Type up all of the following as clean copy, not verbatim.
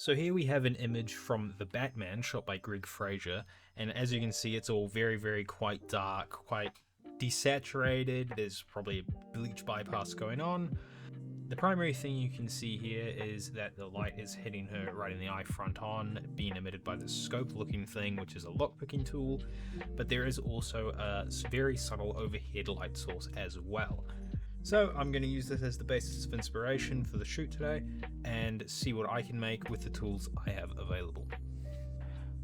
So here we have an image from The Batman shot by Greg Fraser, and as you can see it's all very quite dark, quite desaturated. There's probably a bleach bypass going on. The primary thing you can see here is that the light is hitting her right in the eye front on, being emitted by the scope looking thing, which is a lockpicking tool, but there is also a very subtle overhead light source as well. So I'm going to use this as the basis of inspiration for the shoot today and see what I can make with the tools I have available.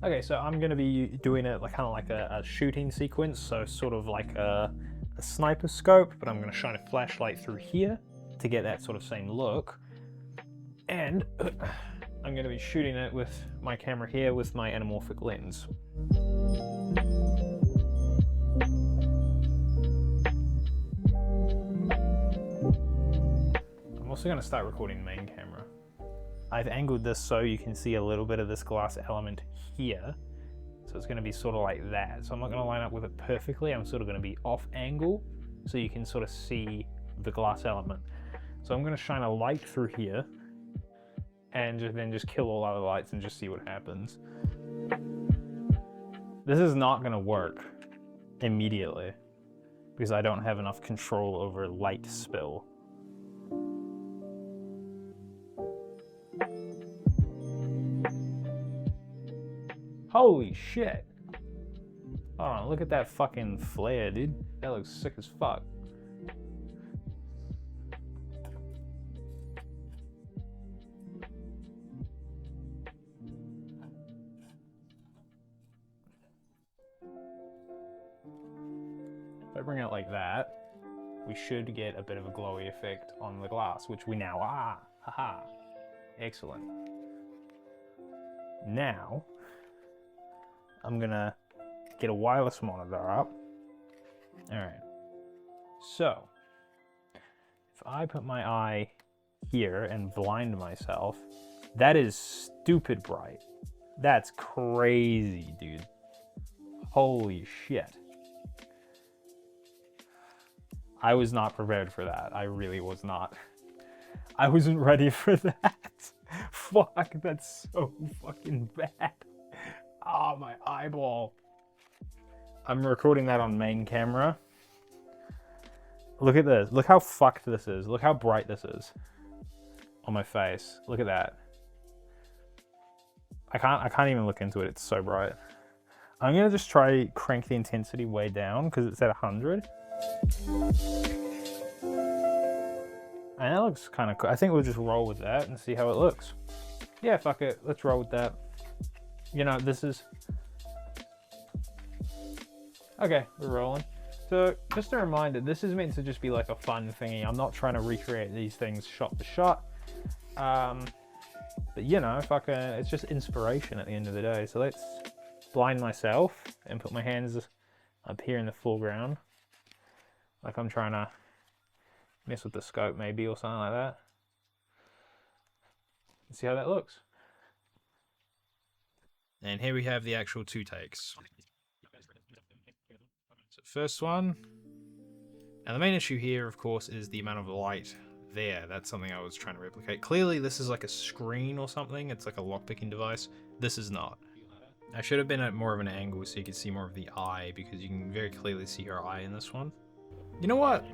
Okay, so I'm going to be doing it like kind of like a shooting sequence, so sort of like a sniper scope, but I'm going to shine a flashlight through here to get that sort of same look. And I'm going to be shooting it with my camera here with my anamorphic lens. I'm also going to start recording main camera. I've angled this so you can see a little bit of this glass element here. So it's going to be sort of like that. So I'm not going to line up with it perfectly. I'm sort of going to be off angle so you can sort of see the glass element. So I'm going to shine a light through here and then just kill all other lights and just see what happens. This is not going to work immediately because I don't have enough control over light spill. Holy shit. Hold on, look at that fucking flare, dude. That looks sick as fuck. If I bring it like that, we should get a bit of a glowy effect on the glass, which we now are. Haha. Excellent. Now, I'm gonna get a wireless monitor up. All right. So, if I put my eye here and blind myself, that is stupid bright. That's crazy, dude. Holy shit. I was not prepared for that. I really was not. I wasn't ready for that. Fuck, that's so fucking bad. Ah, oh, my eyeball. I'm recording that on main camera. Look at this. Look how fucked this is. Look how bright this is on my face. Look at that. I can't even look into it. It's so bright. I'm gonna just try crank the intensity way down because it's at 100. And that looks kind of cool. I think we'll just roll with that and see how it looks. Yeah, fuck it. Let's roll with that. You know, this is... Okay, we're rolling. So, just a reminder, this is meant to just be like a fun thingy. I'm not trying to recreate these things shot for shot. But you know, it's just inspiration at the end of the day. So let's blind myself and put my hands up here in the foreground. Like I'm trying to mess with the scope maybe or something like that. Let's see how that looks. And here we have the actual two takes. So first one. Now the main issue here, of course, is the amount of light there. That's something I was trying to replicate. Clearly this is like a screen or something. It's like a lockpicking device. This is not. I should have been at more of an angle so you could see more of the eye, because you can very clearly see her eye in this one. You know what?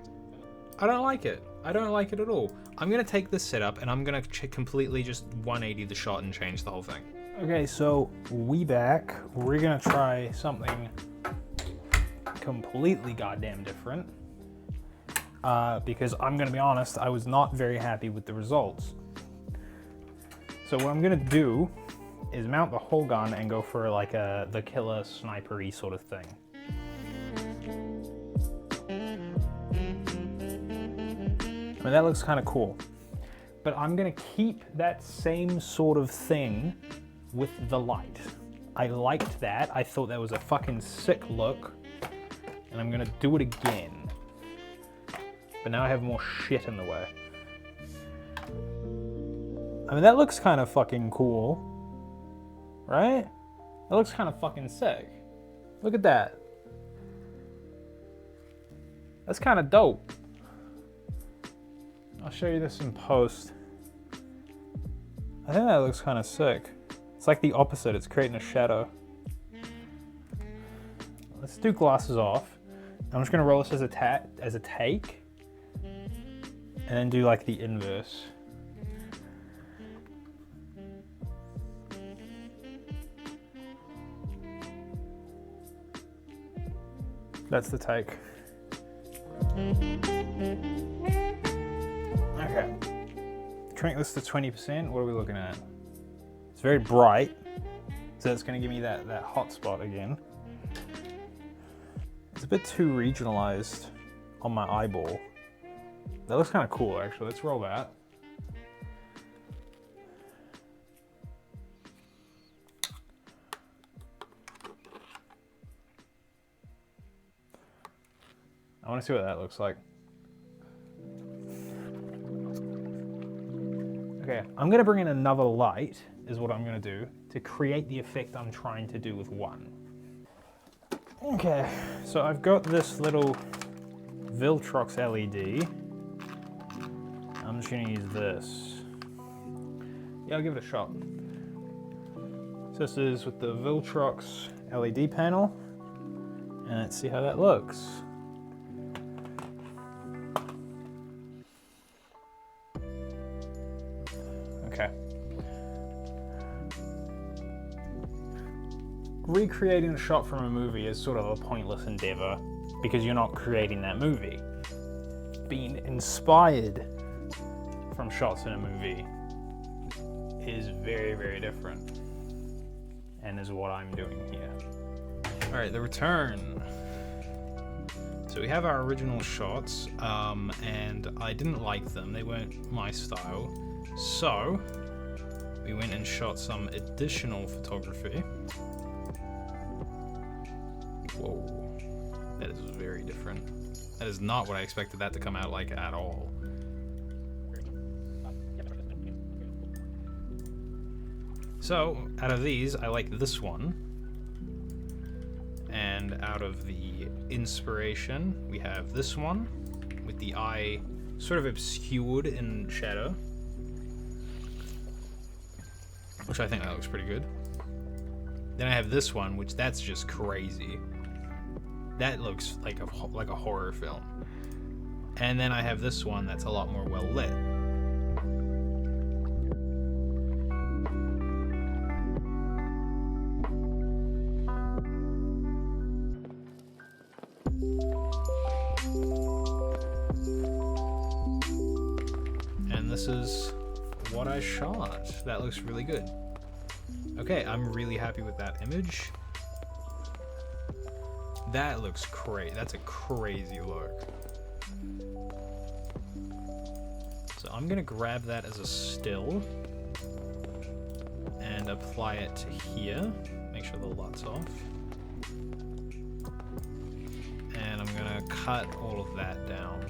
I don't like it. I don't like it at all. I'm going to take this setup and I'm going to completely just 180 the shot and change the whole thing. Okay, so we back. We're going to try something completely goddamn different. Because I'm going to be honest, I was not very happy with the results. So what I'm going to do is mount the whole gun and go for like the killer sniper-y sort of thing. I mean, that looks kind of cool. But I'm going to keep that same sort of thing with the light. I liked that. I thought that was a fucking sick look. And I'm going to do it again. But now I have more shit in the way. I mean, that looks kind of fucking cool. Right? That looks kind of fucking sick. Look at that. That's kind of dope. I'll show you this in post. I think that looks kind of sick. It's like the opposite, it's creating a shadow. Let's do glasses off. I'm just gonna roll this as a take, and then do like the inverse. That's the take. Okay. Crank this to 20%. What are we looking at? It's very bright, so it's going to give me that hot spot again. It's a bit too regionalized on my eyeball. That looks kind of cool, actually. Let's roll that. I want to see what that looks like. Okay, I'm gonna bring in another light, is what I'm gonna do, to create the effect I'm trying to do with one. Okay, so I've got this little Viltrox LED. I'm just gonna use this. Yeah, I'll give it a shot. So this is with the Viltrox LED panel, and let's see how that looks. Okay. Recreating a shot from a movie is sort of a pointless endeavor because you're not creating that movie. Being inspired from shots in a movie is very, very different, and is what I'm doing here. All right, the return. So we have our original shots, and I didn't like them. They weren't my style. So we went and shot some additional photography. Whoa, that is very different. That is not what I expected that to come out like at all. So out of these, I like this one. And out of the inspiration, we have this one with the eye sort of obscured in shadow, which I think that looks pretty good. Then I have this one, which that's just crazy. That looks like a horror film. And then I have this one that's a lot more well lit. And this is what I shot. That looks really good. Okay, I'm really happy with that image. That looks great. That's a crazy look. So I'm gonna grab that as a still and apply it to here. Make sure the light's off. And I'm gonna cut all of that down.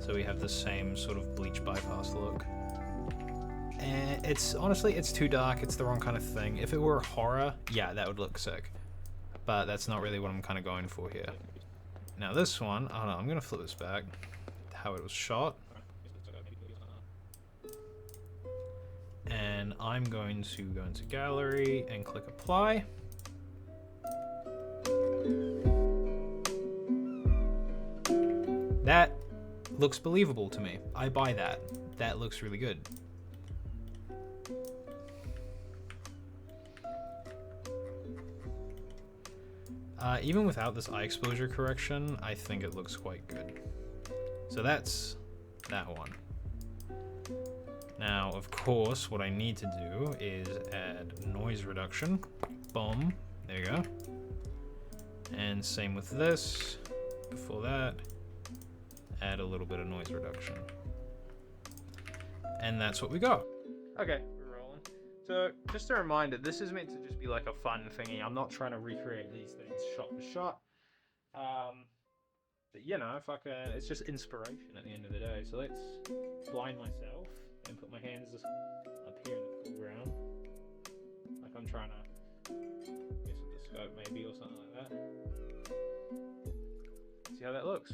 So we have the same sort of bleach bypass look. And it's honestly, it's too dark. It's the wrong kind of thing. If it were horror, yeah, that would look sick. But that's not really what I'm kind of going for here. Now this one, I don't know, I'm gonna flip this back to how it was shot. And I'm going to go into gallery and click apply. That looks believable to me. I buy that. That looks really good. Even without this eye exposure correction, I think it looks quite good. So that's that one. Now, of course, what I need to do is add noise reduction. Boom. There you go. And same with this. Before that, add a little bit of noise reduction. And that's what we got. Okay, we're rolling. So, just a reminder, this is meant to just be like a fun thingy. I'm not trying to recreate these things shot for shot. But you know, it's just inspiration at the end of the day. So let's blind myself and put my hands up here in the cool ground. Like I'm trying to guess with the scope maybe or something like that. See how that looks.